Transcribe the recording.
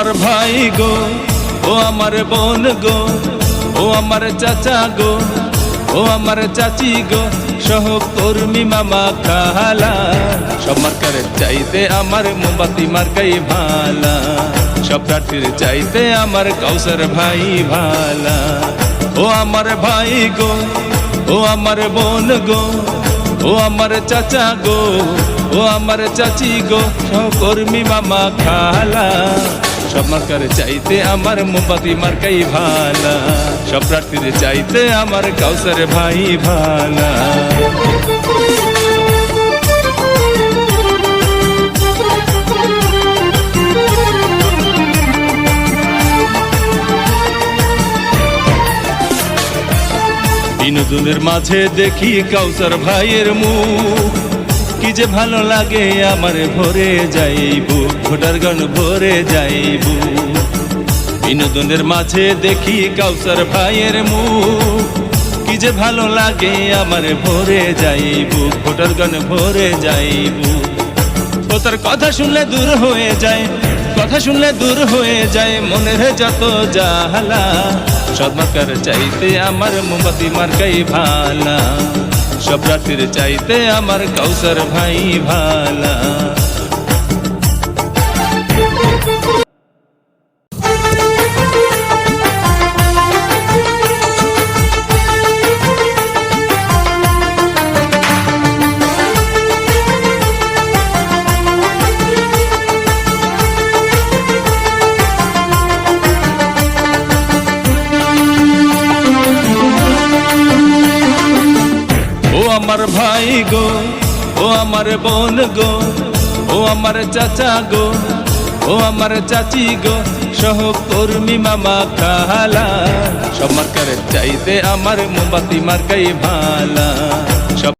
আমার ভাই গো, ও আমার বোন গো, ও আমার চাচা গো, ও আমার চাচি গো, সহকর্মী মামা খালা, সব মার্কার চাইতে আমার মোমবাতি মার্কাই ভালা, সব প্রার্থীর চাইতে আমার কাউসার ভাই ভালা। ও আমার ভাই গো, ও আমার বোন গো, ও আমার চাচা গো, ও আমার চাচি গো, সহকর্মী মামা খালা, সব মার্কার চাইতে আমার মোমবাতি মার্কাই ভালা, সব প্রার্থীর চাইতে আমার কাউসার ভাই ভালা। বিনোদনের মাঝে দেখি কাউসার ভাইয়ের মুখ, কি যে ভালো লাগে আমার ভরে যাইবু, ভোটার গান ভরে যাইবু। বিনোদনের মাঝে দেখি কাউসার ভাইয়ের মুখ, কি যে ভালো লাগে আমার ভরে যাইবু, ভোটার গান ভরে যাইবু। ও তার কথা শুনলে দূর হয়ে যায়, কথা শুনলে দূর হয়ে যায় মনের যত জ্বালা, সব মার্কার চাইতে আমার মোমবাতি মার্কাই ভালা, সব প্রার্থীর চাইতে আমার কাউসার ভাই ভালা। ও আমার ভাই গো, ও আমার বোন গো, ও আমার চাচা গো, ও আমার চাচি গো, সহকর্মী মামা খালা, সব মার্কার চাইতে আমার মোমবাতি মার্কাই ভালা, সব